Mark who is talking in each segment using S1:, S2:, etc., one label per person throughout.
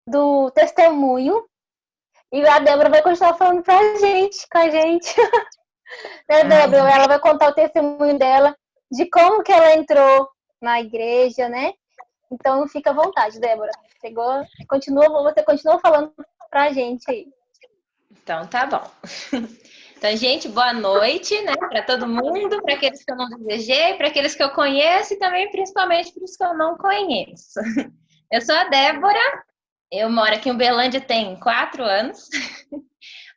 S1: do testemunho. E a Débora vai continuar falando com a gente. Né,
S2: Ai,
S1: Débora? Ela vai contar o testemunho dela, de como que ela entrou na igreja, né? Então fica à vontade, Débora. Você continua falando pra gente aí.
S2: então tá bom. Então, gente, boa noite, né, para todo mundo, para aqueles que eu não desejei, para aqueles que eu conheço e também, principalmente, para os que eu não conheço. Eu sou a Débora, eu moro aqui em Uberlândia tem 4 anos,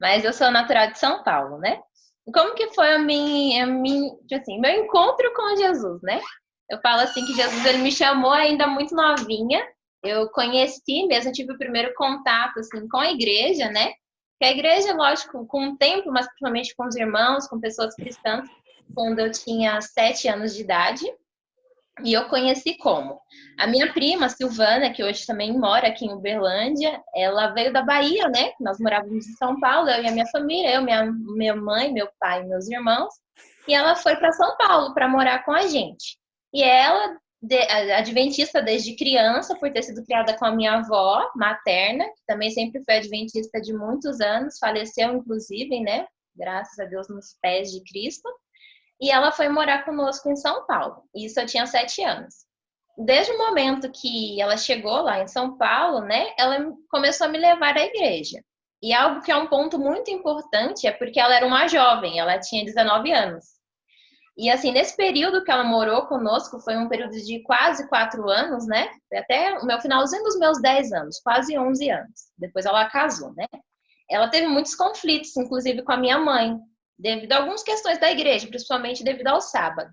S2: mas eu sou natural de São Paulo, né? E como que foi assim, meu encontro com Jesus, né? Eu falo assim que Jesus ele me chamou ainda muito novinha. Eu conheci mesmo, tive o primeiro contato assim com a igreja, né? Que a igreja, lógico, com o tempo, mas principalmente com os irmãos, com pessoas cristãs, quando eu tinha 7 anos de idade. E eu conheci como? A minha prima, Silvana, que hoje também mora aqui em Uberlândia, ela veio da Bahia, né? Nós morávamos em São Paulo, eu e a minha família, minha mãe, meu pai e meus irmãos. E ela foi para São Paulo para morar com a gente. E ela, adventista desde criança, por ter sido criada com a minha avó materna, que também sempre foi adventista de muitos anos, faleceu inclusive, né? Graças a Deus nos pés de Cristo. E ela foi morar conosco em São Paulo. Isso eu tinha 7 anos. Desde o momento que ela chegou lá em São Paulo, né, ela começou a me levar à igreja. E algo que é um ponto muito importante é porque ela era uma jovem, ela tinha 19 anos. E assim, nesse período que ela morou conosco, foi um período de quase 4 anos, né? Até o meu finalzinho dos meus 10 anos, quase 11 anos. Depois ela casou, né? Ela teve muitos conflitos, inclusive com a minha mãe, devido a algumas questões da igreja, principalmente devido ao sábado.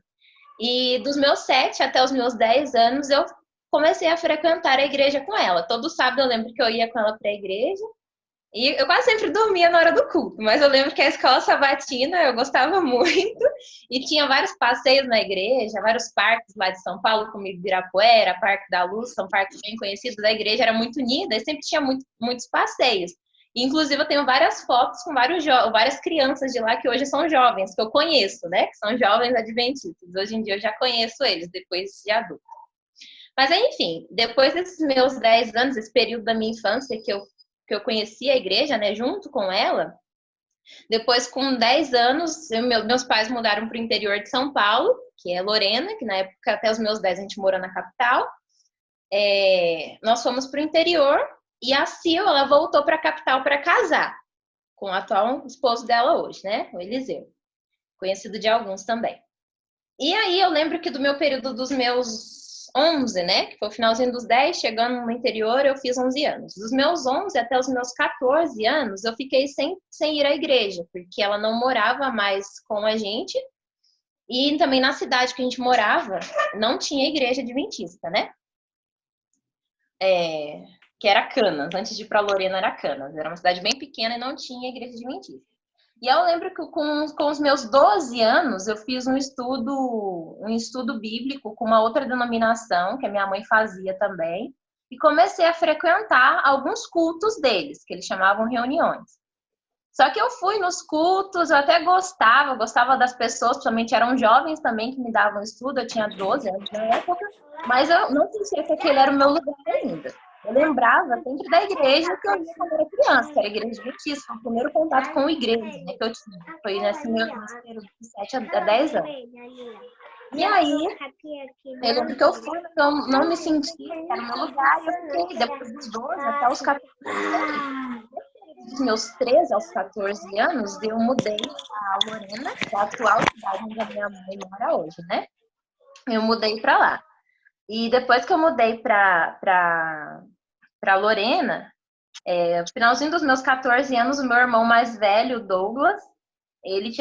S2: E dos meus 7 até os meus 10 anos, eu comecei a frequentar a igreja com ela. Todo sábado eu lembro que eu ia com ela para a igreja. E eu quase sempre dormia na hora do culto, mas eu lembro que a escola sabatina eu gostava muito. E tinha vários passeios na igreja, vários parques lá de São Paulo, como Ibirapuera, Parque da Luz, são parques bem conhecidos. A igreja era muito unida e sempre tinha muitos passeios. Inclusive, eu tenho várias fotos com várias crianças de lá que hoje são jovens, que eu conheço, né? Que são jovens adventistas. Hoje em dia eu já conheço eles, depois de adulto. Mas, enfim, depois desses meus 10 anos, esse período da minha infância que eu conheci a igreja, né, junto com ela, depois, com 10 anos, meus pais mudaram para o interior de São Paulo, que é Lorena, que na época, até os meus 10, a gente morou na capital. Nós fomos para o interior e a Sil, ela voltou para a capital para casar com o atual esposo dela hoje, né? O Eliseu. Conhecido de alguns também. E aí eu lembro que do meu período dos meus 11, né? Que foi o finalzinho dos 10, chegando no interior, eu fiz 11 anos. Dos meus 11 até os meus 14 anos, eu fiquei sem ir à igreja, porque ela não morava mais com a gente. E também na cidade que a gente morava, não tinha igreja adventista, né? Que era Canas. Antes de ir para Lorena, era Canas. Era uma cidade bem pequena e não tinha igreja adventista. E eu lembro que com os meus 12 anos, eu fiz um estudo bíblico com uma outra denominação, que a minha mãe fazia também, e comecei a frequentar alguns cultos deles, que eles chamavam reuniões. Só que eu fui nos cultos, eu até gostava das pessoas, principalmente eram jovens também que me davam estudo, eu tinha 12 anos na época, mas eu não sentia que aquele era o meu lugar ainda. Eu lembrava sempre da igreja que eu ia quando era criança, que era a igreja adventista, foi o primeiro contato com a igreja, né, que eu tive. Foi nesse período de 7 a 10 anos. E aí, eu lembro que eu fui, mas eu não me senti que era o meu lugar, e eu fiquei depois dos 12 até os 14 anos. Dos meus 13 aos 14 anos, eu mudei para Lorena, que é a atual cidade onde a minha mãe mora hoje, né? Eu mudei para lá. E depois que eu mudei para Lorena, no finalzinho dos meus 14 anos, o meu irmão mais velho, Douglas, ele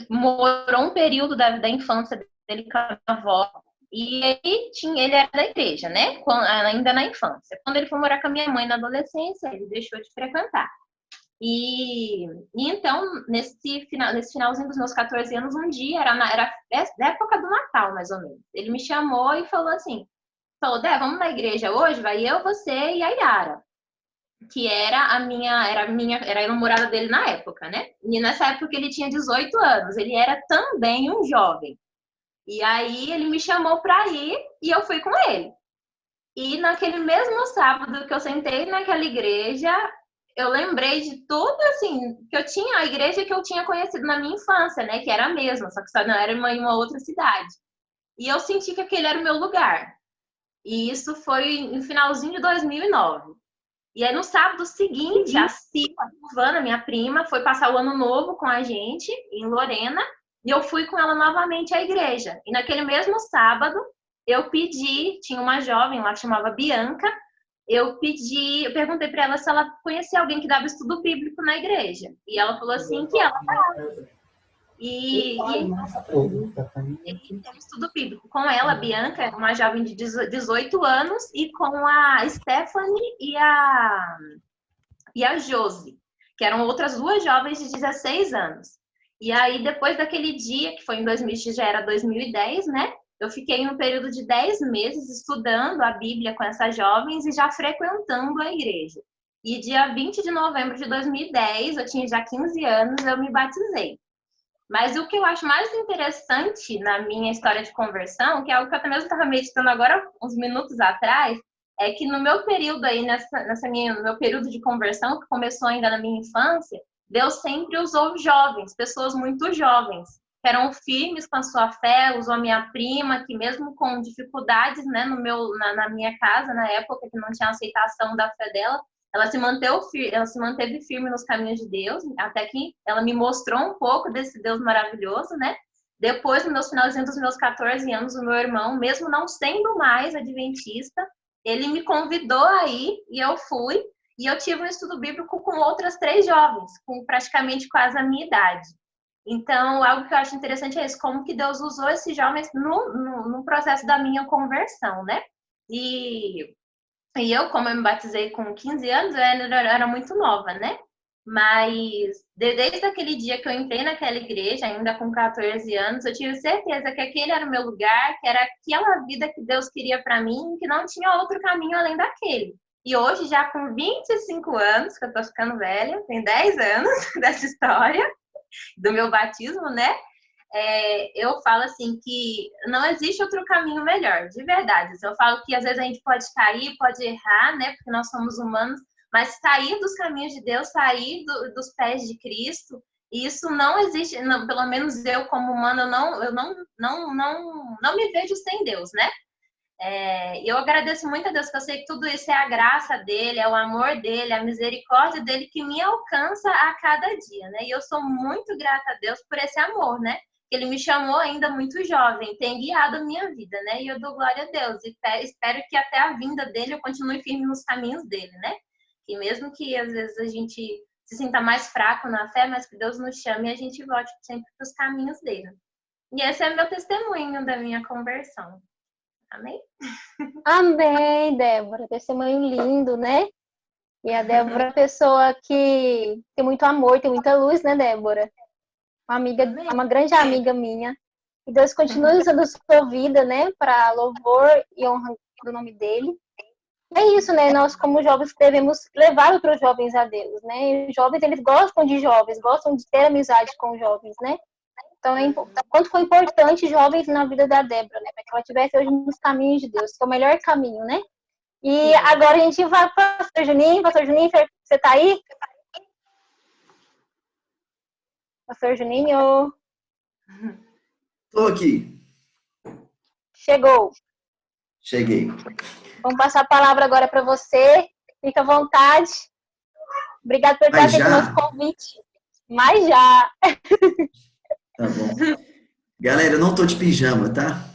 S2: morou um período da infância dele com a minha avó, e ele era da igreja, né? Ainda na infância. Quando ele foi morar com a minha mãe na adolescência, ele deixou de frequentar. E então, nesse finalzinho dos meus 14 anos, um dia, era da época do Natal, mais ou menos. Ele me chamou e falou assim, Dé, vamos na igreja hoje? Vai eu, você e a Yara, que era a namorada dele na época, né? E nessa época ele tinha 18 anos, ele era também um jovem. E aí ele me chamou para ir e eu fui com ele. E naquele mesmo sábado que eu sentei naquela igreja, eu lembrei de tudo, assim, que eu tinha, a igreja que eu tinha conhecido na minha infância, né? Que era a mesma, só que só não era em uma outra cidade. E eu senti que aquele era o meu lugar. E isso foi no finalzinho de 2009. E aí, no sábado seguinte, a Silvana, minha prima, foi passar o ano novo com a gente, em Lorena, e eu fui com ela novamente à igreja. E naquele mesmo sábado, eu pedi, tinha uma jovem lá que chamava Bianca, eu perguntei para ela se ela conhecia alguém que dava estudo bíblico na igreja. E ela falou assim que ela. E tem um estudo bíblico com ela, a Bianca, uma jovem de 18 anos, e com a Stephanie e a Josi, que eram outras duas jovens de 16 anos. E aí, depois daquele dia, que foi em 2000, já era 2010, né? Eu fiquei no período de 10 meses estudando a Bíblia com essas jovens e já frequentando a igreja. E dia 20 de novembro de 2010, eu tinha já 15 anos, eu me batizei. Mas o que eu acho mais interessante na minha história de conversão, que é algo que eu até mesmo estava meditando agora, uns minutos atrás, é que no meu período aí, no meu período de conversão, que começou ainda na minha infância, Deus sempre usou jovens, pessoas muito jovens, que eram firmes com a sua fé, usou a minha prima, que mesmo com dificuldades, né, na minha casa, na época, que não tinha aceitação da fé dela, ela se manteve firme nos caminhos de Deus, até que ela me mostrou um pouco desse Deus maravilhoso, né? Depois, no meus finalzinho dos meus 14 anos, o meu irmão, mesmo não sendo mais adventista, ele me convidou a ir e eu fui. E eu tive um estudo bíblico com outras 3 jovens, com praticamente quase a minha idade. Então, algo que eu acho interessante é isso, como que Deus usou esses jovens no processo da minha conversão, né? E eu, como eu me batizei com 15 anos, eu era muito nova, né? Mas desde aquele dia que eu entrei naquela igreja, ainda com 14 anos, eu tive certeza que aquele era o meu lugar, que era aquela vida que Deus queria para mim, que não tinha outro caminho além daquele. E hoje, já com 25 anos, que eu tô ficando velha, tem 10 anos dessa história do meu batismo, né? Eu falo assim que não existe outro caminho melhor, de verdade. Eu falo que às vezes a gente pode cair, pode errar, né? Porque nós somos humanos, mas sair dos caminhos de Deus, sair dos pés de Cristo, isso não existe. Não, pelo menos eu, como humano, eu não me vejo sem Deus, né? Eu agradeço muito a Deus, que eu sei que tudo isso é a graça dele, é o amor dele, a misericórdia dele que me alcança a cada dia, né? E eu sou muito grata a Deus por esse amor, né? Que ele me chamou ainda muito jovem, tem guiado a minha vida, né? E eu dou glória a Deus e espero que até a vinda dele eu continue firme nos caminhos dele, né? Que mesmo que às vezes a gente se sinta mais fraco na fé, mas que Deus nos chame e a gente volte sempre para os caminhos dele. E esse é meu testemunho da minha conversão. Amém?
S1: Amém, Débora. Testemunho lindo, né? E a Débora é uma pessoa que tem muito amor, tem muita luz, né, Débora? Uma amiga,
S2: Amém.
S1: uma grande amiga minha. E Deus continue usando a sua vida, né, para louvor e honra do nome dele. É isso, né? Nós, como jovens, devemos levar outros jovens a Deus, né? Os jovens, eles gostam de jovens, gostam de ter amizade com jovens, né? Então, quanto foi importante jovens na vida da Débora, né? Para que ela estivesse hoje nos caminhos de Deus, que é o melhor caminho, né? E
S2: Sim.
S1: agora a gente vai para o Pastor Juninho. Pastor Juninho, você tá aí? Pastor Juninho,
S3: Estou aqui.
S1: chegou.
S3: Cheguei.
S1: Vamos passar a palavra agora para você. Fica à vontade. Obrigado por ter
S3: Mas
S1: aceito o nosso
S3: já?
S1: convite. Mas já.
S3: Tá bom. Galera, eu não tô de pijama, tá?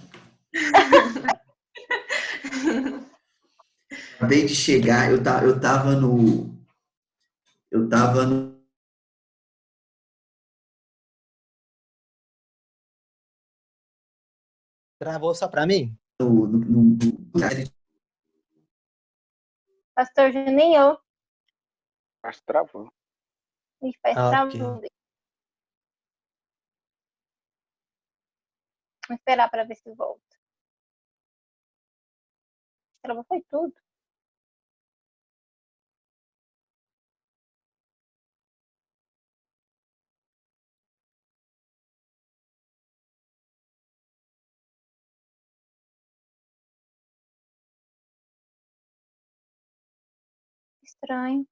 S3: Acabei de chegar, eu tava no
S4: Travou só pra mim?
S1: Pastor Juninho.
S5: Acho que travou.
S1: Ih, parece que
S4: Ok.
S1: travou. Vamos esperar para ver se volta. Travou foi tudo. Estranho.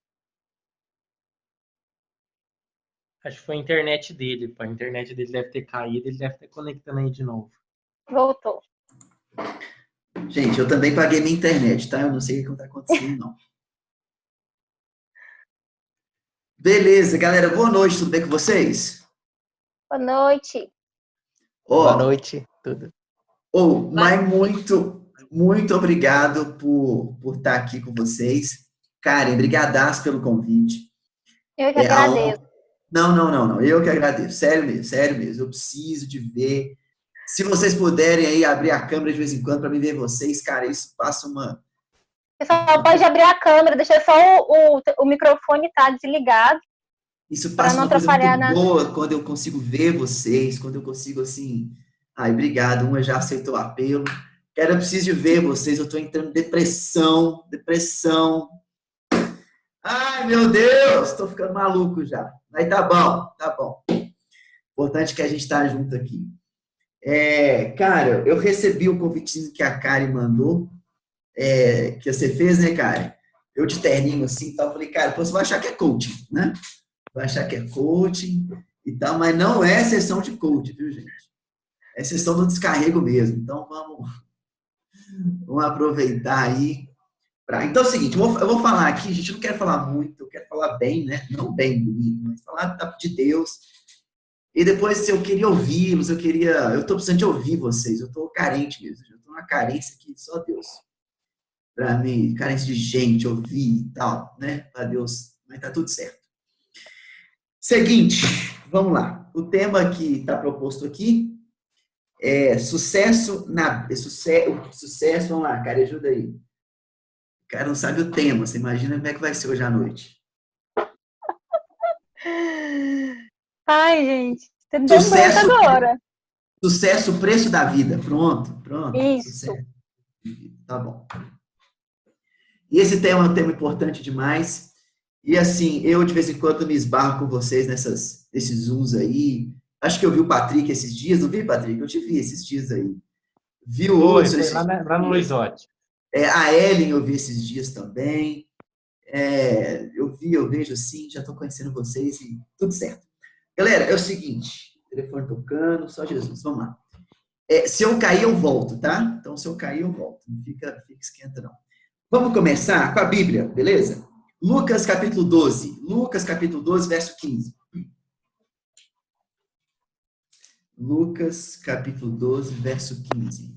S4: Acho que foi a internet dele, pô. A internet dele deve ter caído, ele deve estar conectando aí de novo.
S1: Voltou.
S3: Gente, eu também paguei minha internet, tá? Eu não sei o que está acontecendo, não. Beleza, galera. Boa noite, tudo bem com vocês?
S1: Boa noite.
S4: Boa noite, tudo.
S3: Mas muito obrigado por estar aqui com vocês. Karen, brigadaço pelo convite.
S1: Eu que agradeço.
S3: Não. Eu que agradeço. Sério mesmo. Eu preciso de ver. Se vocês puderem aí abrir a câmera de vez em quando para me ver vocês, cara, isso passa uma...
S1: Pessoal, pode abrir a câmera, deixa só o microfone tá desligado.
S3: Isso passa uma coisa muito boa quando eu consigo ver vocês, quando eu consigo, assim... Ai, obrigado, uma já aceitou o apelo. Eu preciso de ver vocês, eu tô entrando em depressão. Ai, meu Deus, tô ficando maluco já. Mas tá bom. Importante que a gente tá junto aqui. Cara, eu recebi o convitinho que a Karen mandou, que você fez, né, Karen? Eu de terninho assim, tal, falei, cara, você vai achar que é coaching, né? Vai achar que é coaching e tal, mas não é sessão de coaching, viu, gente? É sessão do descarrego mesmo. Então, vamos aproveitar aí. Então, é o seguinte, eu vou falar aqui, gente, eu não quero falar muito, eu quero falar bem, né? Não bem bonito, mas falar de Deus. E depois, se eu queria ouvi-los, eu tô precisando de ouvir vocês, eu tô carente mesmo, eu tô numa carência que só Deus. Pra mim, carência de gente, ouvir e tal, né? Pra Deus, mas tá tudo certo. Seguinte, vamos lá. O tema que está proposto aqui é sucesso, vamos lá, cara, ajuda aí. O cara não sabe o tema, você imagina como é que vai ser hoje à noite.
S1: Ai, gente, você me deu um branco agora.
S3: Sucesso, preço da vida. Pronto.
S1: Isso.
S3: Sucesso. Tá bom. E esse tema é um tema importante demais. E assim, eu de vez em quando me esbarro com vocês nesses Zooms aí. Acho que eu vi o Patrick esses dias, não vi, Patrick? Eu te vi esses dias aí. Vi o outro.
S4: Foi lá no Luizotti.
S3: A Ellen eu vi esses dias também. Eu vejo assim, já estou conhecendo vocês e tudo certo. Galera, é o seguinte, telefone tocando, só Jesus, vamos lá. Se eu cair, eu volto, tá? Então, se eu cair, eu volto. Não fica esquenta, não. Vamos começar com a Bíblia, beleza? Lucas, capítulo 12. Lucas, capítulo 12, verso 15. Lucas, capítulo 12, verso 15.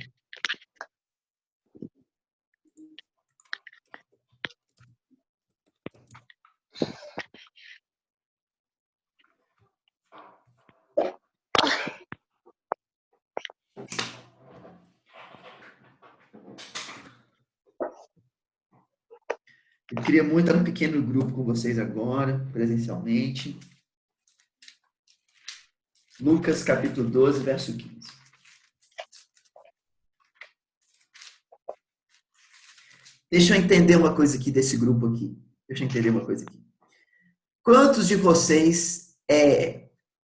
S3: Eu queria muito estar num pequeno grupo com vocês agora, presencialmente. Lucas, capítulo 12, verso 15. Deixa eu entender uma coisa aqui desse grupo aqui. Quantos de vocês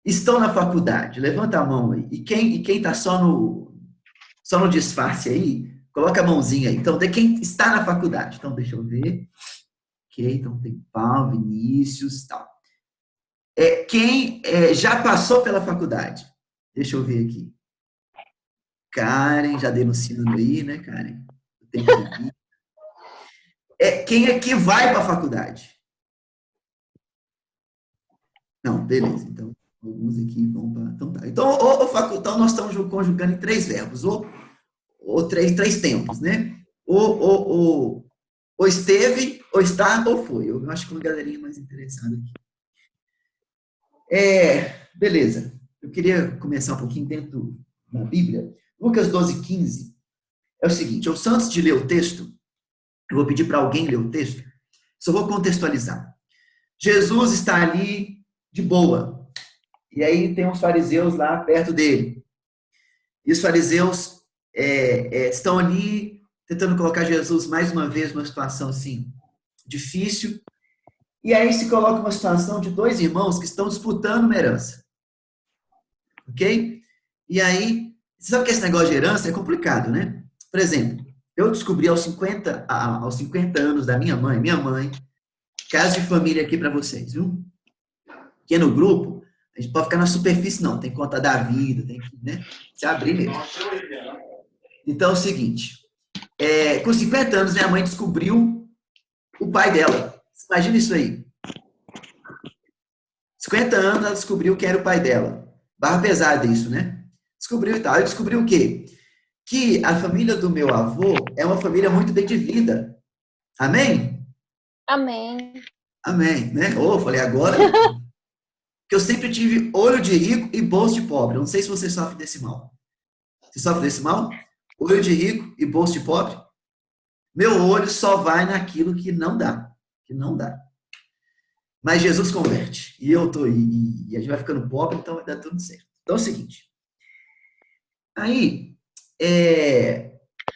S3: estão na faculdade? Levanta a mão aí. E quem está só no disfarce aí, coloca a mãozinha aí. Então, tem quem está na faculdade. Então, deixa eu ver. Ok, então tem Paulo, Vinícius e tal. Quem já passou pela faculdade? Deixa eu ver aqui. Karen, já denunciando aí, né, Karen? Quem é que vai para a faculdade? Não, beleza. Então, alguns aqui vão para... Então, tá. Então, nós estamos conjugando em 3 verbos. Ou três tempos, né? Ou esteve, ou está, ou foi. Eu acho que uma galerinha mais interessada aqui. Beleza. Eu queria começar um pouquinho dentro da Bíblia. Lucas 12, 15. É o seguinte, antes de ler o texto, eu vou pedir para alguém ler o texto, só vou contextualizar. Jesus está ali de boa. E aí tem uns fariseus lá perto dele. E os fariseus estão ali tentando colocar Jesus mais uma vez numa situação assim, difícil. E aí se coloca uma situação de 2 irmãos que estão disputando uma herança. Ok? E aí, você sabe que esse negócio de herança é complicado, né? Por exemplo, eu descobri aos 50 anos da minha mãe Caso de família aqui para vocês, viu? Porque no grupo, a gente pode ficar na superfície, não. Tem que contar da vida, tem que, né, se abrir mesmo. Então é o seguinte. Com 50 anos, minha mãe descobriu o pai dela. Imagina isso aí. 50 anos, ela descobriu quem era o pai dela. Barra pesada isso, né? Descobriu e tal. Ela descobriu o quê? Que a família do meu avô é uma família muito bem de vida. Amém?
S1: Amém.
S3: Amém, né? Falei agora que eu sempre tive olho de rico e bolso de pobre. Eu não sei se você sofre desse mal. Você sofre desse mal? Olho de rico e bolso de pobre? Meu olho só vai naquilo que não dá. Que não dá. Mas Jesus converte. E eu tô e a gente vai ficando pobre, então vai dar tudo certo. Então é o seguinte. Aí,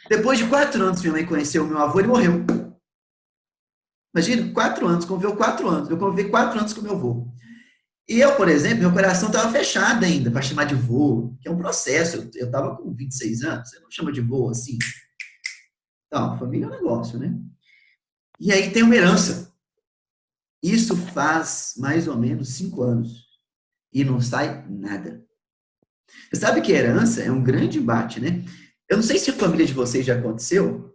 S3: depois de 4 anos que minha mãe conheceu o meu avô, ele morreu. Imagina, 4 anos, conviveu 4 anos. Eu convivi 4 anos com o meu avô. E eu, por exemplo, meu coração estava fechado ainda para chamar de vô, que é um processo. Eu estava com 26 anos, você não chama de vô assim. Então, família é um negócio, né? E aí tem uma herança. Isso faz mais ou menos 5 anos. E não sai nada. Você sabe que herança é um grande embate, né? Eu não sei se a família de vocês já aconteceu.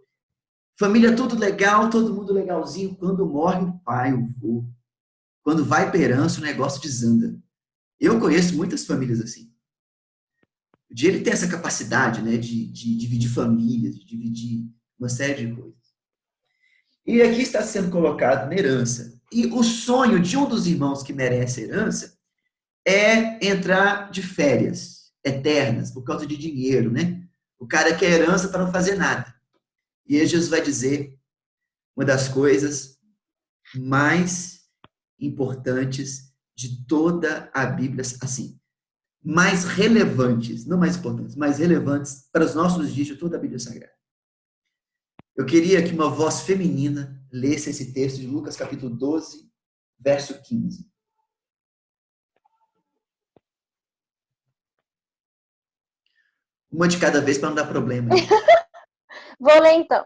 S3: Família tudo legal, todo mundo legalzinho. Quando morre o pai, o vô, quando vai para herança, o negócio desanda. Eu conheço muitas famílias assim. O dia ele tem essa capacidade, né, de dividir famílias, de dividir uma série de coisas. E aqui está sendo colocado na herança. E o sonho de um dos irmãos que merece herança é entrar de férias eternas, por causa de dinheiro, né? O cara quer herança para não fazer nada. E aí Jesus vai dizer uma das coisas mais importantes de toda a Bíblia, assim, mais relevantes, não mais importantes, mais relevantes para os nossos dias de toda a Bíblia Sagrada. Eu queria que uma voz feminina lesse esse texto de Lucas capítulo 12, verso 15. Uma de cada vez para não dar problema.
S1: Vou ler então.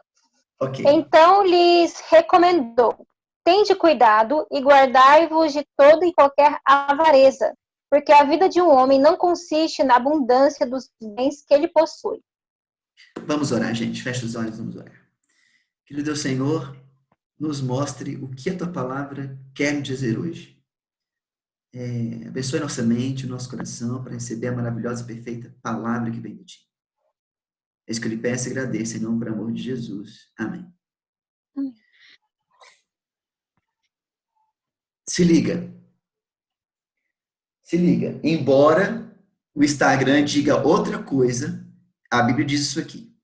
S3: Ok.
S1: Então lhes recomendou: tende cuidado e guardai-vos de toda e qualquer avareza, porque a vida de um homem não consiste na abundância dos bens que ele possui.
S3: Vamos orar, gente. Fecha os olhos, vamos orar. Querido Deus Senhor, nos mostre o que a Tua palavra quer me dizer hoje. Abençoe nossa mente, nosso coração, para receber a maravilhosa e perfeita palavra que vem de Ti. É isso que eu lhe peço e agradeço, em nome do amor de Jesus. Amém.
S1: Amém.
S3: Se liga. Se liga. Embora o Instagram diga outra coisa, a Bíblia diz isso aqui.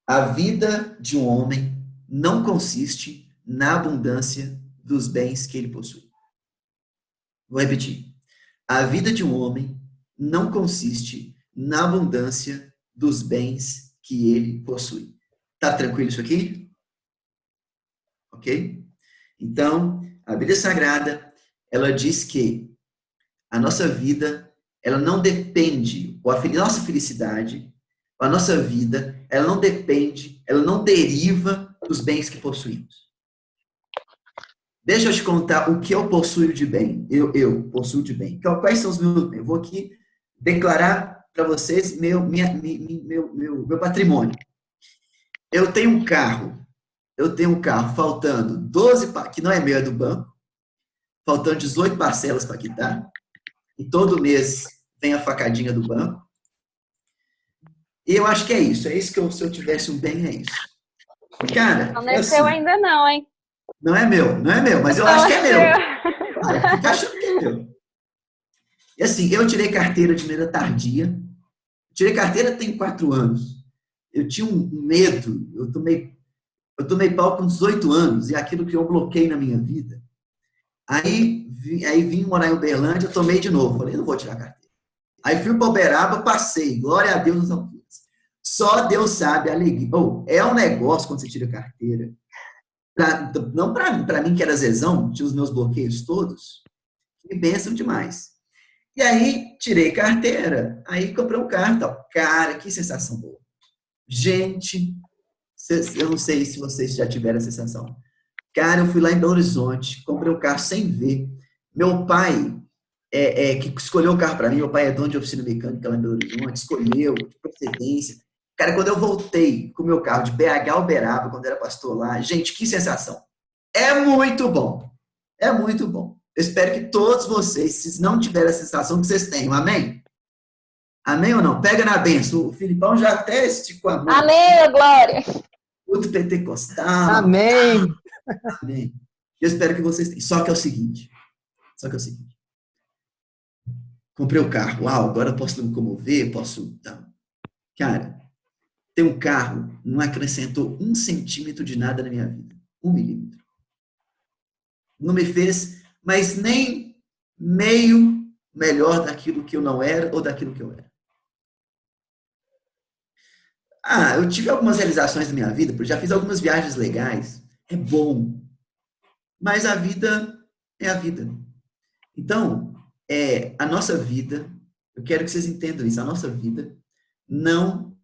S3: A vida de um homem não consiste na abundância dos bens que ele possui. Vou repetir. A vida de um homem não consiste na abundância dos bens que ele possui. Tá tranquilo isso aqui? Ok? Então, a Bíblia Sagrada, ela diz que a nossa vida, ela não depende, ou a nossa felicidade, a nossa vida, ela não depende, ela não deriva dos bens que possuímos. Deixa eu te contar o que eu possuo de bem. Eu possuo de bem. Quais são os meus bens? Eu vou aqui declarar para vocês meu patrimônio. Eu tenho um carro faltando 12, que não é meu, é do banco, faltando 18 parcelas para quitar, e todo mês vem a facadinha do banco. E eu acho que é isso que se eu tivesse um bem, é isso. Cara,
S6: não é seu ainda não, hein?
S3: Não é meu, mas eu acho que é meu. Ah, fica achando que é meu. E assim, eu tirei carteira de maneira tardia. Tirei carteira tem 4 anos. Eu tinha um medo, eu tomei pau com 18 anos, e aquilo criou um bloqueio na minha vida. Aí vim morar em Uberlândia, eu tomei de novo. Falei, não vou tirar carteira. Aí fui para Uberaba, passei. Glória a Deus nas alturas. Só Deus sabe a alegria. É um negócio quando você tira carteira. Não para mim, que era zezão, tinha os meus bloqueios todos, me bênção demais. E aí, tirei carteira, aí comprei um carro e tal. Cara, que sensação boa. Gente, eu não sei se vocês já tiveram a sensação. Cara, eu fui lá em Belo Horizonte, comprei um carro sem ver. Meu pai, que escolheu o carro para mim, meu pai é dono de oficina mecânica lá em Belo Horizonte, escolheu, de procedência. Cara, quando eu voltei com o meu carro de BH ao Uberaba, quando era pastor lá, gente, que sensação. É muito bom. É muito bom. Eu espero que todos vocês, se não tiverem a sensação, que vocês tenham. Amém? Amém ou não? Pega na benção. O Filipão já até esticou a mão.
S1: Amém, glória.
S3: Muito pentecostal.
S6: Amém.
S3: Amém. Eu espero que vocês tenham. Só que é o seguinte. Comprei o carro. Uau, agora eu posso me comover, posso... Cara, ter um carro não acrescentou 1 centímetro de nada na minha vida. 1 milímetro. Não me fez, mas nem meio melhor daquilo que eu não era ou daquilo que eu era. Eu tive algumas realizações na minha vida, porque já fiz algumas viagens legais. É bom. Mas a vida é a vida. Então, a nossa vida, eu quero que vocês entendam isso, a nossa vida não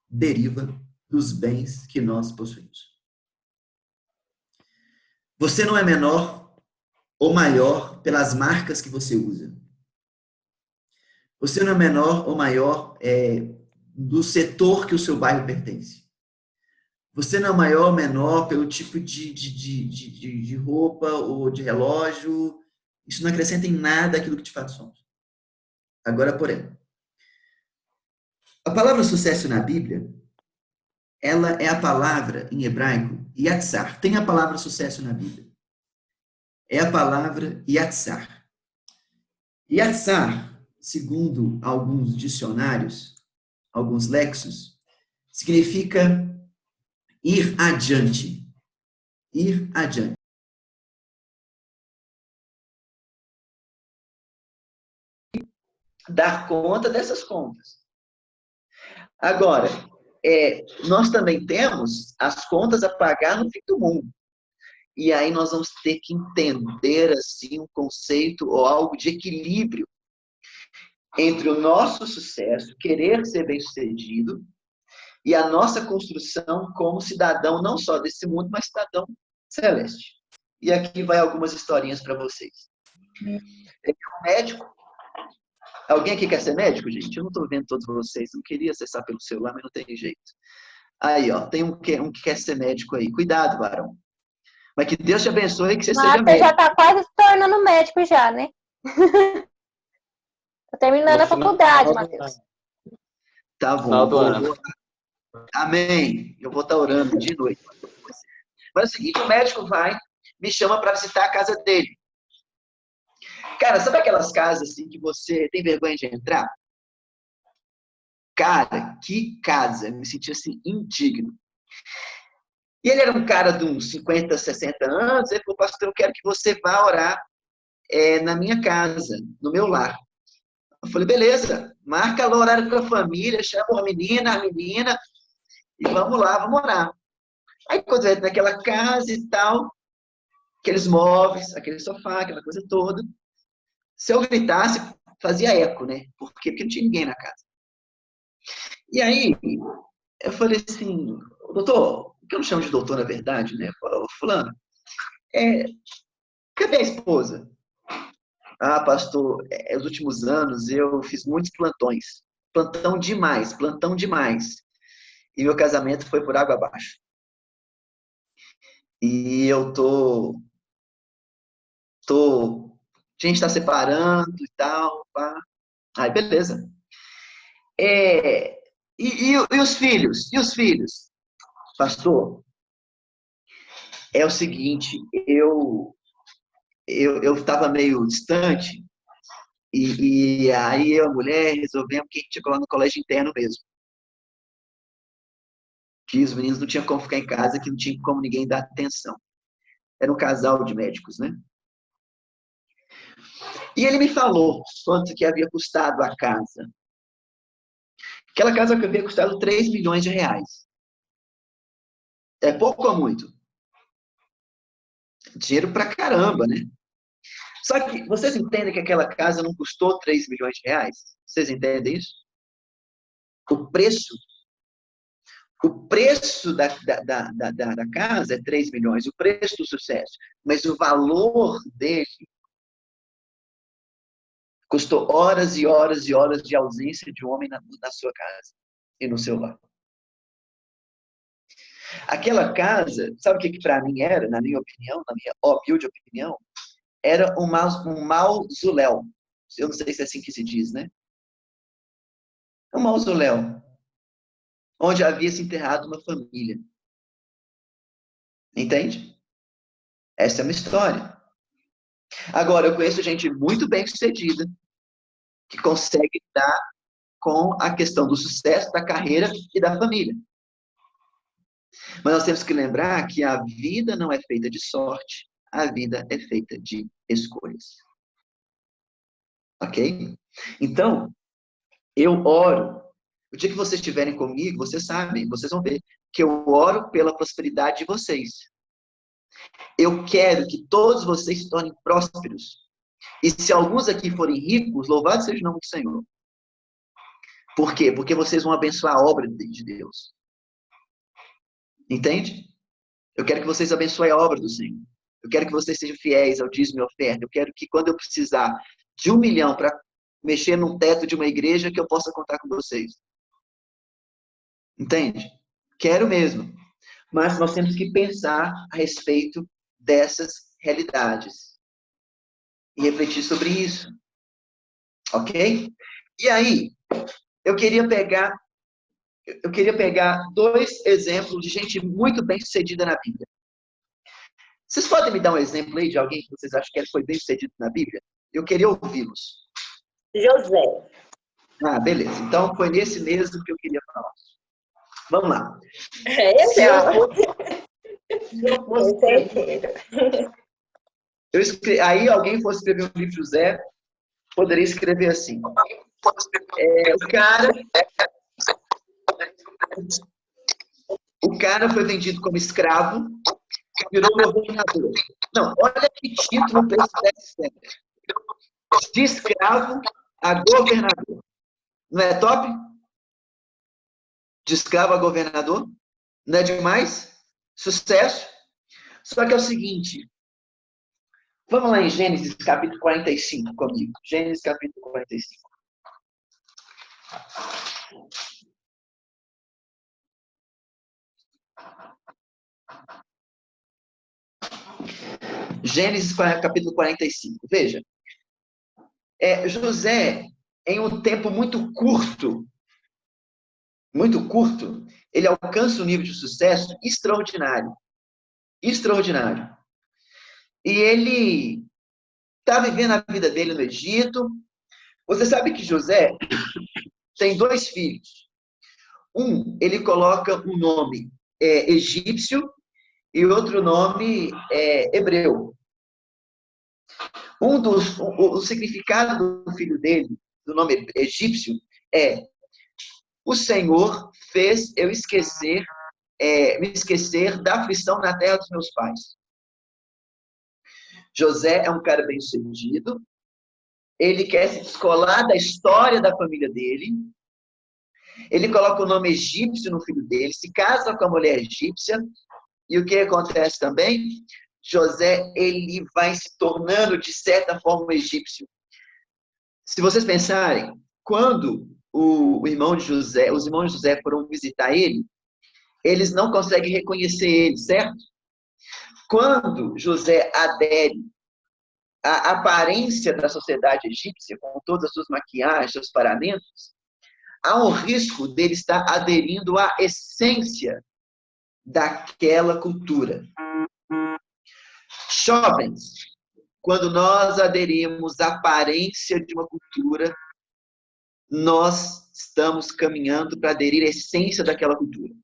S3: deriva dos bens que nós possuímos. Você não é menor ou maior pelas marcas que você usa. Você não é menor ou maior do setor que o seu bairro pertence. Você não é maior ou menor pelo tipo de roupa ou de relógio. Isso não acrescenta em nada aquilo que de fato somos. Agora, porém, a palavra sucesso na Bíblia, ela é a palavra em hebraico yatsar. Tem a palavra sucesso na Bíblia. É a palavra yatsar. Yatsar, segundo alguns dicionários, alguns lexos, significa ir adiante. Ir adiante. Dar conta dessas contas. Agora, nós também temos as contas a pagar no fim do mundo. E aí nós vamos ter que entender assim um conceito ou algo de equilíbrio entre o nosso sucesso, querer ser bem-sucedido, e a nossa construção como cidadão, não só desse mundo, mas cidadão celeste. E aqui vai algumas historinhas para vocês. Um médico. Alguém aqui quer ser médico, gente? Eu não estou vendo todos vocês. Não queria acessar pelo celular, mas não tem jeito. Aí, ó, tem um que quer ser médico aí. Cuidado, varão. Mas que Deus te abençoe e que você seja médico.
S1: Você já está quase se tornando médico já, né? Tá terminando a faculdade, Matheus.
S3: Tá bom. Amém. Eu vou estar orando de noite. Mas é o seguinte, o médico me chama para visitar a casa dele. Cara, sabe aquelas casas assim que você tem vergonha de entrar? Cara, que casa. Eu me senti assim, indigno. E ele era um cara de uns 50, 60 anos. Ele falou, pastor, eu quero que você vá orar na minha casa, no meu lar. Eu falei, beleza, marca lá o horário com a família, chama a menina, e vamos lá, vamos orar. Aí quando eu entro naquela casa e tal, aqueles móveis, aquele sofá, aquela coisa toda, se eu gritasse, fazia eco, né? Por quê? Porque não tinha ninguém na casa. E aí, eu falei assim, doutor, que eu não chamo de doutor na verdade, né? Fulano, cadê a esposa? Ah, pastor, nos últimos anos eu fiz muitos plantões. Plantão demais. E meu casamento foi por água abaixo. E eu a gente está separando e tal. Pá. Aí, beleza. E os filhos? E os filhos? Pastor, é o seguinte, eu estava meio distante e aí eu e a mulher resolvemos que a gente ia colar no colégio interno mesmo. Que os meninos não tinham como ficar em casa, que não tinha como ninguém dar atenção. Era um casal de médicos, né? E ele me falou quanto que havia custado a casa. Aquela casa que havia custado 3 milhões de reais. É pouco ou muito? Dinheiro pra caramba, né? Só que vocês entendem que aquela casa não custou 3 milhões de reais? Vocês entendem isso? O preço O preço da casa é 3 milhões, o preço do sucesso. Mas o valor dele custou horas e horas e horas de ausência de um homem na sua casa e no seu lar. Aquela casa, sabe o que para mim era, na minha opinião, na minha humilde opinião? Era um mausoléu. Eu não sei se é assim que se diz, né? Um mausoléu, onde havia se enterrado uma família. Entende? Essa é uma história. Agora, eu conheço gente muito bem-sucedida que consegue lidar com a questão do sucesso, da carreira e da família. Mas nós temos que lembrar que a vida não é feita de sorte, a vida é feita de escolhas. Ok? Então, eu oro. O dia que vocês estiverem comigo, vocês sabem, vocês vão ver que eu oro pela prosperidade de vocês. Eu quero que todos vocês se tornem prósperos. E se alguns aqui forem ricos, louvado seja o nome do Senhor. Por quê? Porque vocês vão abençoar a obra de Deus. Entende? Eu quero que vocês abençoem a obra do Senhor. Eu quero que vocês sejam fiéis ao dízimo e oferta. Eu quero que quando eu precisar de 1 milhão para mexer num teto de uma igreja, que eu possa contar com vocês. Entende? Quero mesmo. Mas nós temos que pensar a respeito dessas realidades. E refletir sobre isso. Ok? E aí, eu queria pegar 2 exemplos de gente muito bem-sucedida na Bíblia. Vocês podem me dar um exemplo aí de alguém que vocês acham que foi bem-sucedido na Bíblia? Eu queria ouvi-los.
S2: José.
S3: Ah, beleza. Então, foi nesse mesmo que eu queria falar. Vamos lá.
S2: Esse
S3: aí alguém fosse escrever um livro de José, poderia escrever assim. O cara foi vendido como escravo, virou governador. Não, olha que título para esse best-seller. De escravo a governador. Não é top? De escravo a governador? Não é demais? Sucesso? Só que é o seguinte. Vamos lá em Gênesis capítulo 45 comigo. Gênesis capítulo 45. Gênesis capítulo 45. Veja. José, em um tempo muito curto, ele alcança um nível de sucesso extraordinário. Extraordinário. E ele está vivendo a vida dele no Egito. Você sabe que José tem 2 filhos. Ele coloca um nome egípcio e outro nome hebreu. O significado do filho dele, do nome egípcio, é: o Senhor fez eu me esquecer da aflição na terra dos meus pais. José é um cara bem-sucedido. Ele quer se descolar da história da família dele. Ele coloca o nome egípcio no filho dele, se casa com a mulher egípcia. E o que acontece também? José, ele vai se tornando, de certa forma, egípcio. Se vocês pensarem, quando os irmãos de José foram visitar ele, eles não conseguem reconhecer ele, certo? Quando José adere à aparência da sociedade egípcia, com todas as suas maquiagens, seus paramentos, há um risco dele estar aderindo à essência daquela cultura. Jovens, quando nós aderimos à aparência de uma cultura, nós estamos caminhando para aderir à essência daquela cultura.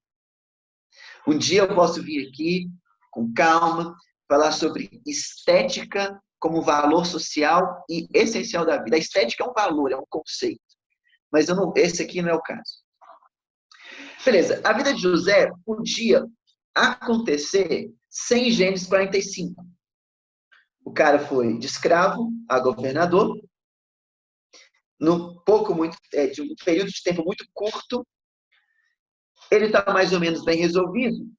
S3: Um dia eu posso vir aqui, com calma, falar sobre estética como valor social e essencial da vida. A estética é um valor, é um conceito. Mas esse aqui não é o caso. Beleza, a vida de José podia acontecer sem Gênesis 45. O cara foi de escravo a governador, de um período de tempo muito curto, Ele está mais ou menos bem resolvido,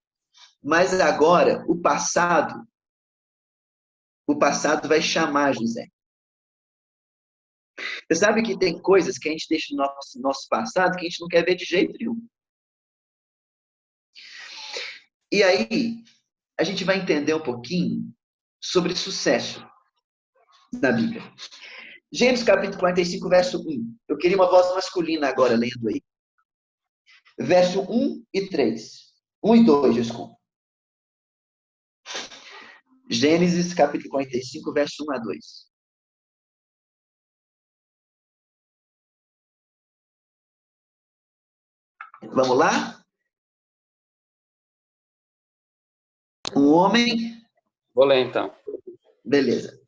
S3: mas agora o passado vai chamar José. Você sabe que tem coisas que a gente deixa no nosso passado que a gente não quer ver de jeito nenhum. E aí, a gente vai entender um pouquinho sobre sucesso na Bíblia. Gênesis capítulo 45, verso 1. Eu queria uma voz masculina agora lendo aí. Verso 1 e 3. 1 e 2, desculpa. Gênesis capítulo 45, verso 1 a 2. Vamos lá? Um homem.
S6: Vou ler então.
S3: Beleza.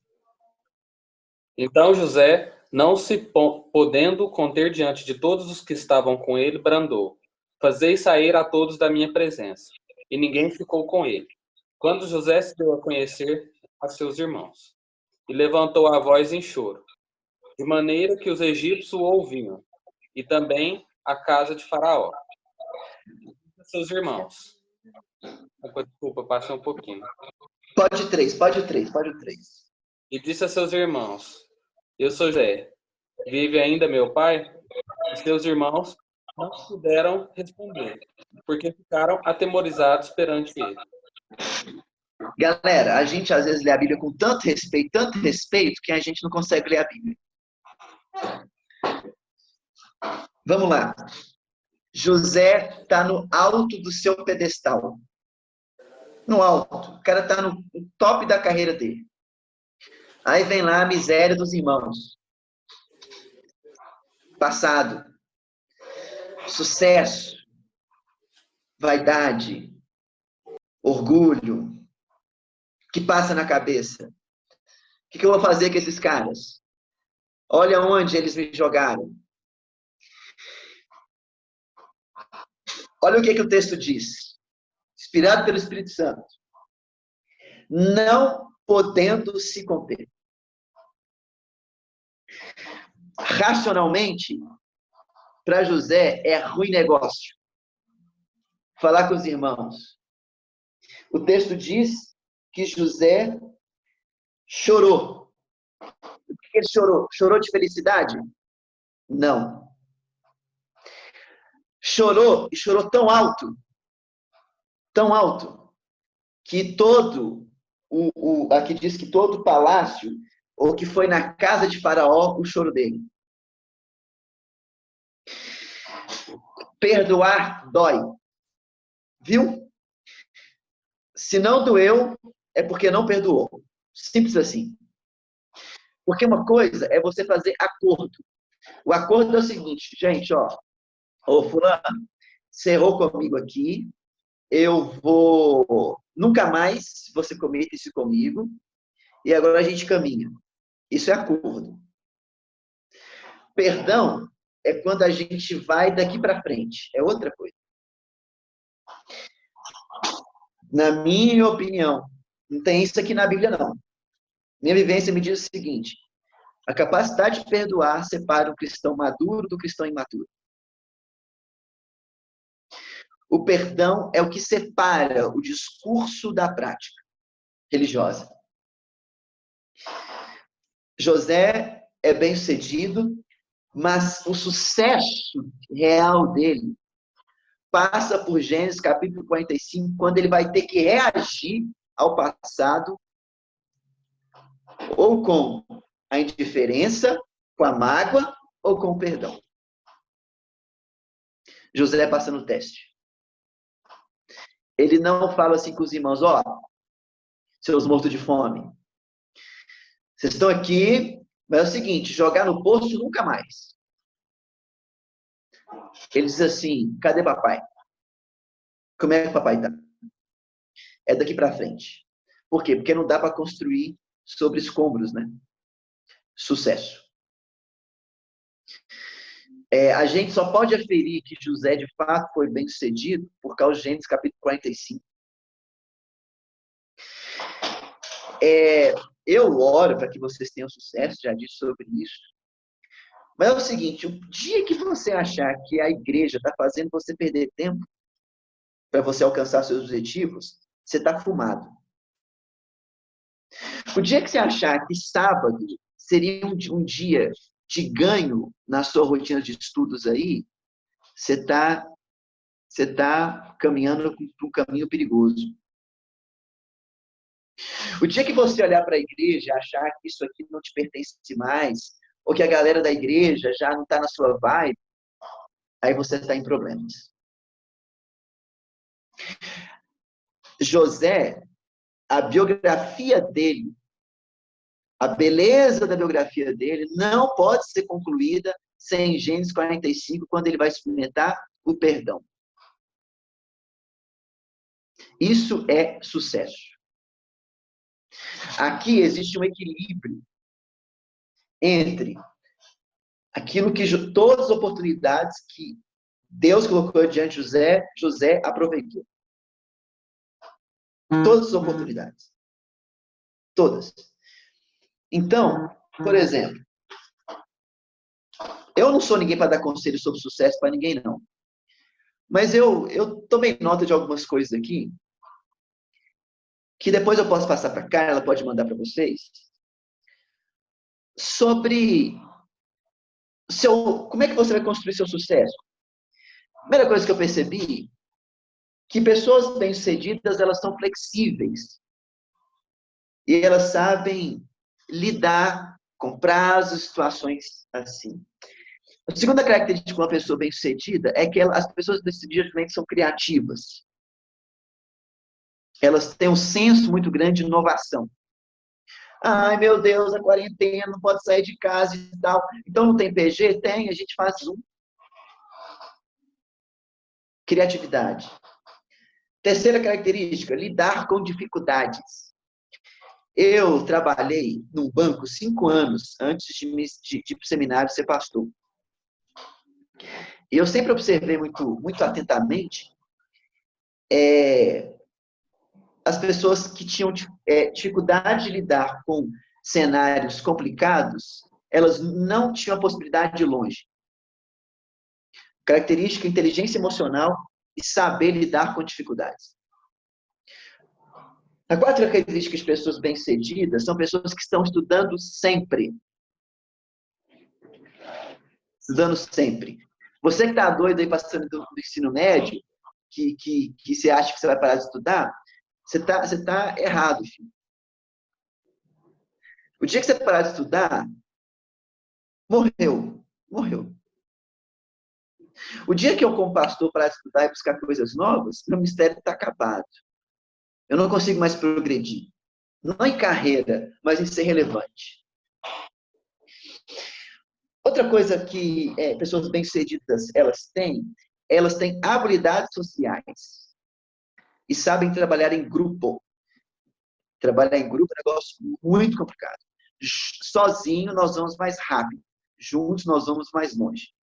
S6: Então José, não se podendo conter diante de todos os que estavam com ele, bradou: Fazei sair a todos da minha presença. E ninguém ficou com ele. Quando José se deu a conhecer a seus irmãos, e levantou a voz em choro, de maneira que os egípcios o ouviam, e também a casa de Faraó. E seus irmãos. Desculpa, passei um pouquinho.
S3: Pode o 3.
S6: E disse a seus irmãos: Eu sou José. Vive ainda meu pai? E seus irmãos não puderam responder, porque ficaram atemorizados perante ele.
S3: Galera, a gente às vezes lê a Bíblia com tanto respeito, que a gente não consegue ler a Bíblia. Vamos lá. José está no alto do seu pedestal. No alto. O cara está no top da carreira dele. Aí vem lá a miséria dos irmãos. Passado. Sucesso. Vaidade. Orgulho. O que passa na cabeça? O que eu vou fazer com esses caras? Olha onde eles me jogaram. Olha o que o texto diz. Inspirado pelo Espírito Santo. Não podendo se conter. Racionalmente, para José é ruim negócio. Falar com os irmãos. O texto diz que José chorou. Por que ele chorou? Chorou de felicidade? Não. Chorou, e chorou tão alto, que aqui diz que todo o palácio, ou que foi na casa de Faraó, o choro dele. Perdoar dói. Viu? Se não doeu, é porque não perdoou. Simples assim. Porque uma coisa é você fazer acordo. O acordo é o seguinte, gente, ó. Ô, fulano, você errou comigo aqui. Eu vou... Nunca mais você cometa isso comigo. E agora a gente caminha. Isso é acordo. Perdão é quando a gente vai daqui para frente. É outra coisa. Na minha opinião, não tem isso aqui na Bíblia, não. Minha vivência me diz o seguinte: a capacidade de perdoar separa o cristão maduro do cristão imaturo. O perdão é o que separa o discurso da prática religiosa. José é bem-sucedido, mas o sucesso real dele passa por Gênesis capítulo 45, quando ele vai ter que reagir ao passado, ou com a indiferença, com a mágoa, ou com o perdão. José passa no teste. Ele não fala assim com os irmãos: ó, seus mortos de fome, vocês estão aqui, mas é o seguinte, jogar no poço nunca mais. Ele diz assim: cadê papai? Como é que papai está? É daqui para frente. Por quê? Porque não dá para construir sobre escombros, né? Sucesso. A gente só pode aferir que José de fato foi bem sucedido por causa de Gênesis capítulo 45. Eu oro para que vocês tenham sucesso, já disse sobre isso. Mas é o seguinte: o dia que você achar que a igreja está fazendo você perder tempo, para você alcançar seus objetivos, você está fumado. O dia que você achar que sábado seria um dia de ganho na sua rotina de estudos aí, você tá caminhando por um caminho perigoso. O dia que você olhar para a igreja e achar que isso aqui não te pertence mais, ou que a galera da igreja já não está na sua vibe, aí você está em problemas. José, a biografia dele, a beleza da biografia dele não pode ser concluída sem Gênesis 45, quando ele vai experimentar o perdão. Isso é sucesso. Aqui existe um equilíbrio entre aquilo que todas as oportunidades que Deus colocou diante de José, José aproveitou. Todas as oportunidades. Todas. Então, por exemplo, eu não sou ninguém para dar conselho sobre sucesso para ninguém, não. Mas eu tomei nota de algumas coisas aqui, que depois eu posso passar para cá, ela pode mandar para vocês, sobre como é que você vai construir seu sucesso. A primeira coisa que eu percebi, que pessoas bem-sucedidas, elas são flexíveis. E elas sabem lidar com prazos, situações assim. A segunda característica de uma pessoa bem-sucedida é que as pessoas bem-sucedidas são criativas. Elas têm um senso muito grande de inovação. Ai, meu Deus, a quarentena, não pode sair de casa e tal. Então, não tem PG? Tem, a gente faz Zoom. Criatividade. Terceira característica, lidar com dificuldades. Eu trabalhei num banco 5 anos antes de ir para o seminário ser pastor. E eu sempre observei muito atentamente as pessoas que tinham dificuldade de lidar com cenários complicados, elas não tinham a possibilidade de ir longe. Característica, inteligência emocional e saber lidar com dificuldades. A quarta característica de pessoas bem-sucedidas são pessoas que estão estudando sempre. Estudando sempre. Você que está doido aí passando do ensino médio, que você acha que você vai parar de estudar, você tá errado, filho. O dia que você parar de estudar, morreu. O dia que eu, como pastor, parar de estudar e buscar coisas novas, meu ministério está acabado. Eu não consigo mais progredir. Não em carreira, mas em ser relevante. Outra coisa que pessoas bem-sucedidas elas têm habilidades sociais e sabem trabalhar em grupo. Trabalhar em grupo é um negócio muito complicado. Sozinho nós vamos mais rápido. Juntos nós vamos mais longe.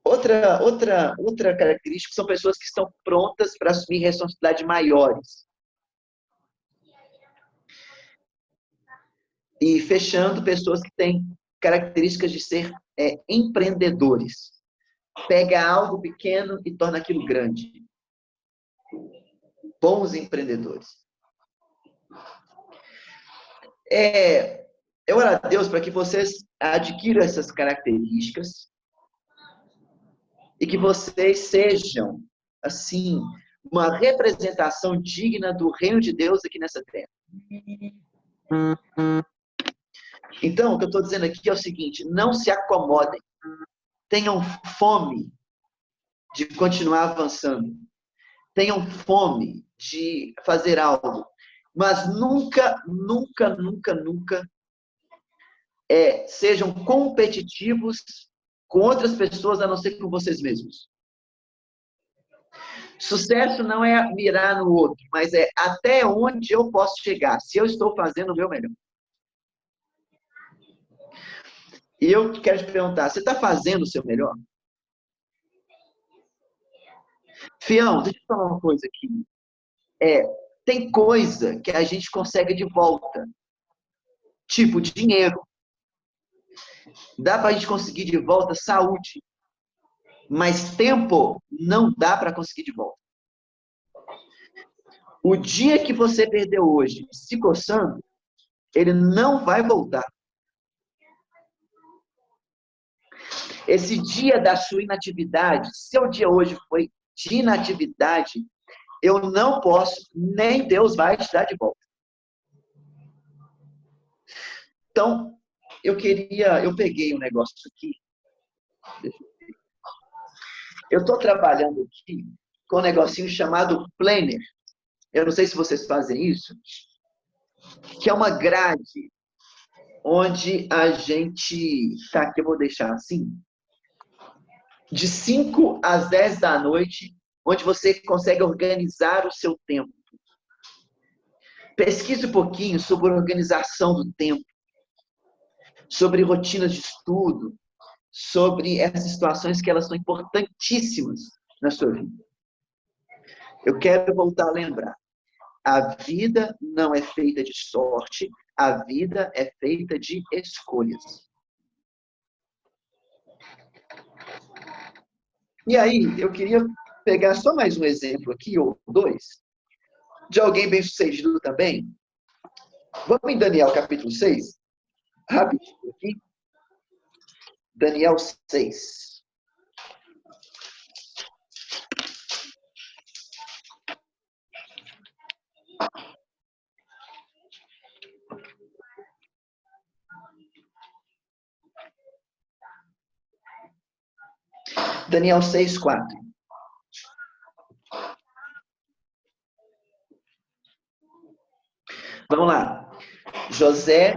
S3: Outra característica são pessoas que estão prontas para assumir responsabilidades maiores. E fechando, pessoas que têm características de ser empreendedores. Pega algo pequeno e torna aquilo grande. Bons empreendedores. Eu oro a Deus para que vocês adquiram essas características e que vocês sejam, assim, uma representação digna do reino de Deus aqui nessa terra. Então, o que eu estou dizendo aqui é o seguinte: não se acomodem. Tenham fome de continuar avançando. Tenham fome de fazer algo. Mas nunca sejam competitivos com outras pessoas, a não ser com vocês mesmos. Sucesso não é mirar no outro, mas é até onde eu posso chegar, se eu estou fazendo o meu melhor. E eu quero te perguntar, você está fazendo o seu melhor? Fião, deixa eu falar uma coisa aqui. Tem coisa que a gente consegue de volta. Tipo, dinheiro. Dá para a gente conseguir de volta saúde. Mas tempo não dá para conseguir de volta. O dia que você perdeu hoje se coçando, ele não vai voltar. Esse dia da sua inatividade, seu dia hoje foi de inatividade, eu não posso, nem Deus vai te dar de volta. Então, eu peguei um negócio aqui. Eu estou trabalhando aqui com um negocinho chamado Planner. Eu não sei se vocês fazem isso, que é uma grade onde a gente, tá, aqui eu vou deixar assim, de 5 às 10 da noite, onde você consegue organizar o seu tempo. Pesquise um pouquinho sobre a organização do tempo, sobre rotinas de estudo, sobre essas situações que elas são importantíssimas na sua vida. Eu quero voltar a lembrar. A vida não é feita de sorte, a vida é feita de escolhas. E aí, eu queria pegar só mais um exemplo aqui, ou dois, de alguém bem-sucedido também. Vamos em Daniel capítulo 6? Rapidinho aqui. Daniel 6. Daniel 6:4. Vamos lá. José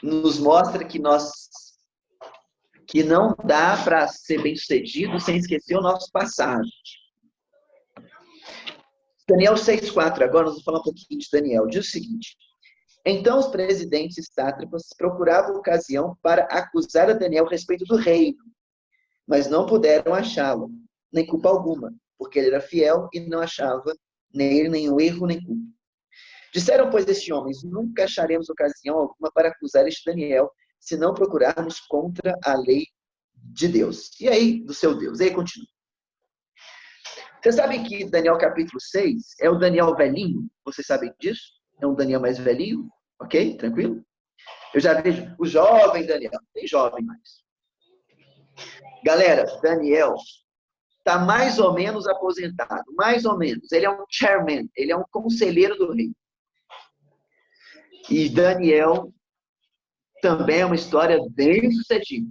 S3: nos mostra que não dá para ser bem-sucedido sem esquecer o nosso passado. Daniel 6:4. Agora nós vamos falar um pouquinho de Daniel. Diz o seguinte: então os presidentes e sátrapas procuravam ocasião para acusar a Daniel a respeito do reino, mas não puderam achá-lo, nem culpa alguma, porque ele era fiel e não achava nele nenhum erro nem culpa. Disseram, pois, estes homens: nunca acharemos ocasião alguma para acusar este Daniel, se não procurarmos contra a lei de Deus. E aí, do seu Deus. E aí continua. Vocês sabem que Daniel capítulo 6 é o Daniel velhinho? Vocês sabem disso? É um Daniel mais velhinho? Ok? Tranquilo? Eu já vejo o jovem Daniel. Tem jovem mais. Galera, Daniel está mais ou menos aposentado. Mais ou menos. Ele é um chairman. Ele é um conselheiro do rei. E Daniel também é uma história bem sucedida.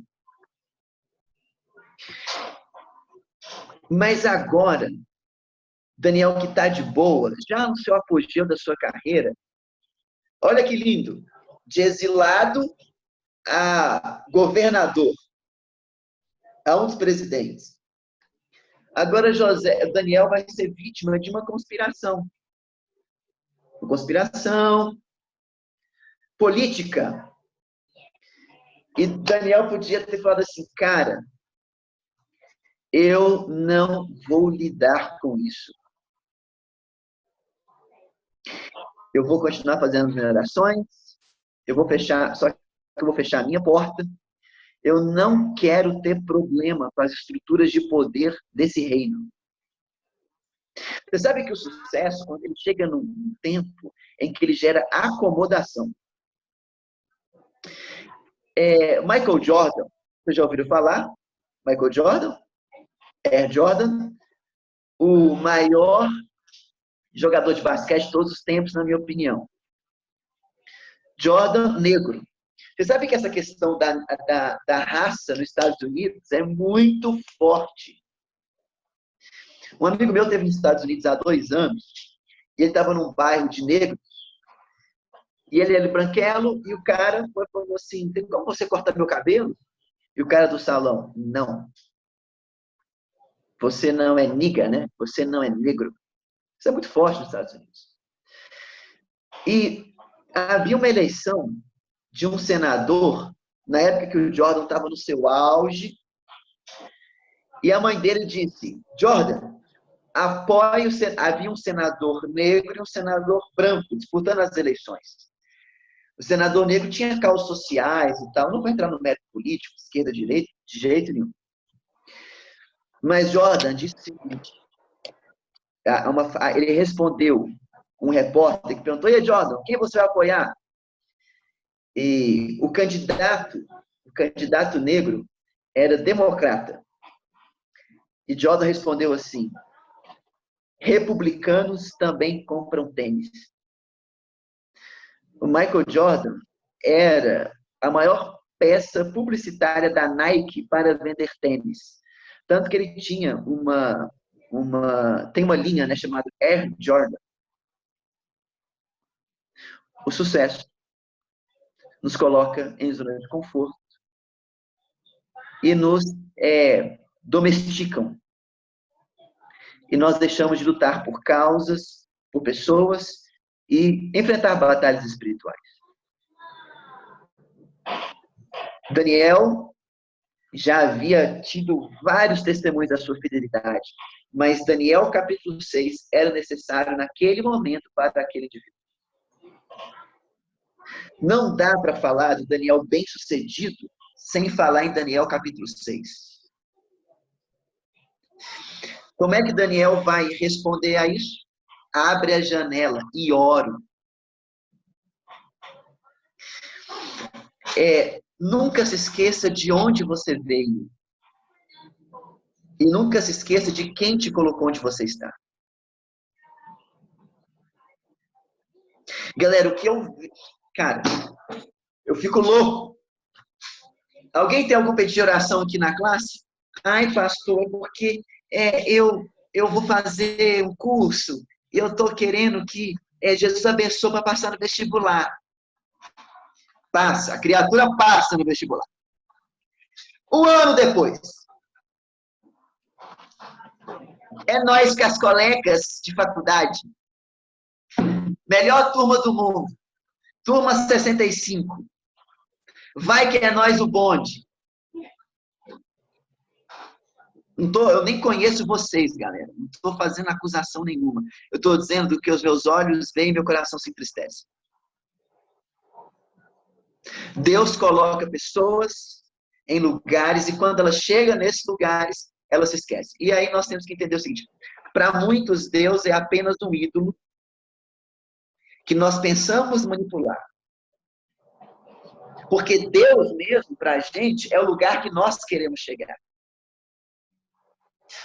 S3: Mas agora, Daniel que está de boa, já no seu apogeu da sua carreira, olha que lindo, de exilado a governador, a um dos presidentes. Agora Daniel vai ser vítima de uma conspiração. Uma conspiração política. E Daniel podia ter falado assim, cara, eu não vou lidar com isso. Eu vou continuar fazendo as minhas orações, só que eu vou fechar a minha porta. Eu não quero ter problema com as estruturas de poder desse reino. Você sabe que o sucesso, quando ele chega num tempo em que ele gera acomodação. Michael Jordan, vocês já ouviram falar? Michael Jordan? Air Jordan, o maior jogador de basquete de todos os tempos, na minha opinião. Jordan, negro. Você sabe que essa questão da raça nos Estados Unidos é muito forte. Um amigo meu esteve nos Estados Unidos há 2 anos, e ele estava num bairro de negros, e ele era branquelo, e o cara falou assim, tem como você cortar meu cabelo? E o cara do salão, não. Você não é niga, né? Você não é negro. Isso é muito forte nos Estados Unidos. E havia uma eleição de um senador, na época que o Jordan estava no seu auge, e a mãe dele disse, Jordan, apoie havia um senador negro e um senador branco disputando as eleições. O senador negro tinha causas sociais e tal, não vou entrar no mérito político, esquerda, direita, de jeito nenhum. Mas Jordan disse o seguinte, ele respondeu um repórter que perguntou, e aí, Jordan, quem você vai apoiar? E o candidato negro era democrata. E Jordan respondeu assim, republicanos também compram tênis. O Michael Jordan era a maior peça publicitária da Nike para vender tênis. Tanto que ele tinha tem uma linha, né, chamada Air Jordan. O sucesso nos coloca em zona de conforto e nos domesticam. E nós deixamos de lutar por causas, por pessoas e enfrentar batalhas espirituais. Daniel já havia tido vários testemunhos da sua fidelidade, mas Daniel capítulo 6 era necessário naquele momento para aquele indivíduo. Não dá para falar de Daniel bem-sucedido sem falar em Daniel capítulo 6. Como é que Daniel vai responder a isso? Abre a janela e oro. Nunca se esqueça de onde você veio. E nunca se esqueça de quem te colocou onde você está. Galera, Cara, eu fico louco. Alguém tem algum pedido de oração aqui na classe? Ai, pastor, porque eu vou fazer um curso e eu estou querendo que Jesus abençoe para passar no vestibular. Passa, a criatura passa no vestibular. Um ano depois. É nós que as colegas de faculdade. Melhor turma do mundo. Turma 65. Vai que é nós o bonde. Eu nem conheço vocês, galera. Não estou fazendo acusação nenhuma. Eu estou dizendo que os meus olhos veem e meu coração se entristece. Deus coloca pessoas em lugares e quando elas chegam nesses lugares, elas se esquecem. E aí nós temos que entender o seguinte. Para muitos, Deus é apenas um ídolo que nós pensamos manipular. Porque Deus mesmo, para a gente, é o lugar que nós queremos chegar.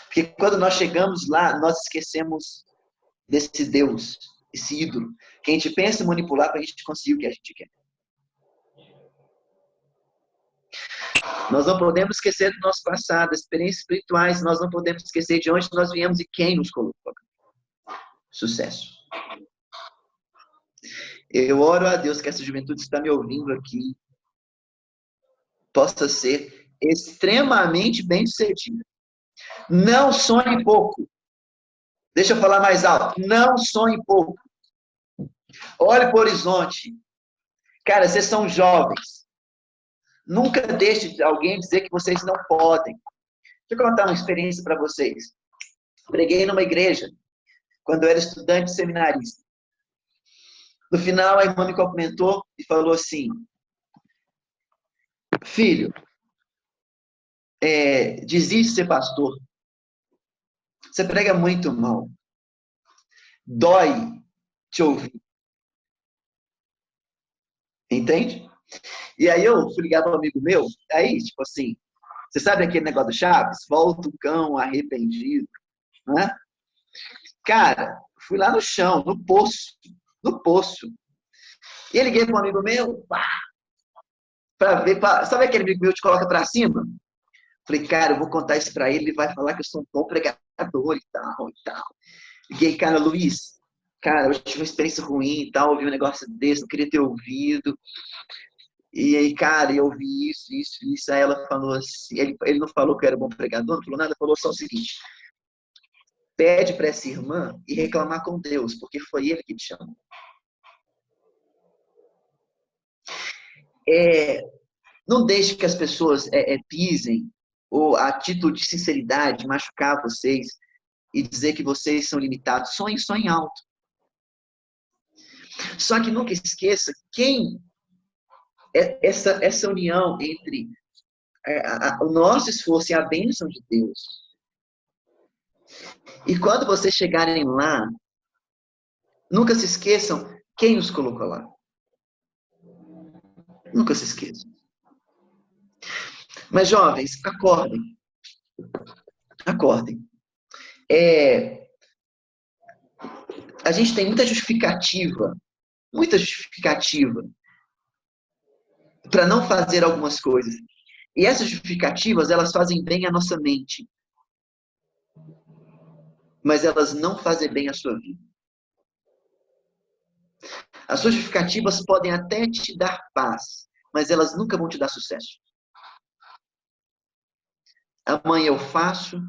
S3: Porque quando nós chegamos lá, nós esquecemos desse Deus, esse ídolo, que a gente pensa em manipular para a gente conseguir o que a gente quer. Nós não podemos esquecer do nosso passado, das experiências espirituais, nós não podemos esquecer de onde nós viemos e quem nos colocou. Sucesso. Eu oro a Deus que essa juventude está me ouvindo aqui possa ser extremamente bem-sucedida. Não sonhe pouco. Deixa eu falar mais alto. Não sonhe pouco. Olhe para o horizonte. Cara, vocês são jovens. Nunca deixe alguém dizer que vocês não podem. Deixa eu contar uma experiência para vocês. Preguei numa igreja quando eu era estudante seminarista. No final, a irmã me cumprimentou e falou assim: filho, desiste de ser pastor. Você prega muito mal. Dói te ouvir. Entende? E aí eu fui ligar para um amigo meu, aí, tipo assim, você sabe aquele negócio do Chaves? Volta o cão arrependido, né? Cara, fui lá no chão, no poço. E eu liguei para um amigo meu, para ver, sabe aquele amigo meu que te coloca para cima? Falei, cara, eu vou contar isso para ele, ele vai falar que eu sou um bom pregador e tal. Liguei, cara, Luiz, cara, eu tive uma experiência ruim e tal, ouvi um negócio desse, não queria ter ouvido. E aí, cara, eu ouvi isso. Aí ela falou assim, ele não falou que eu era bom pregador, não falou nada, falou só o seguinte: pede para essa irmã e reclamar com Deus, porque foi ele que te chamou. Não deixe que as pessoas pisem, ou a título de sinceridade, machucar vocês e dizer que vocês são limitados. Sonhe alto. Só que nunca esqueça quem essa união entre o nosso esforço e a bênção de Deus E quando vocês chegarem lá, nunca se esqueçam quem os colocou lá. Nunca se esqueçam. Mas, jovens, acordem. Acordem. A gente tem muita justificativa para não fazer algumas coisas. E essas justificativas, elas fazem bem à nossa mente. Mas elas não fazem bem à sua vida. As suas justificativas podem até te dar paz, mas elas nunca vão te dar sucesso. Amanhã eu faço,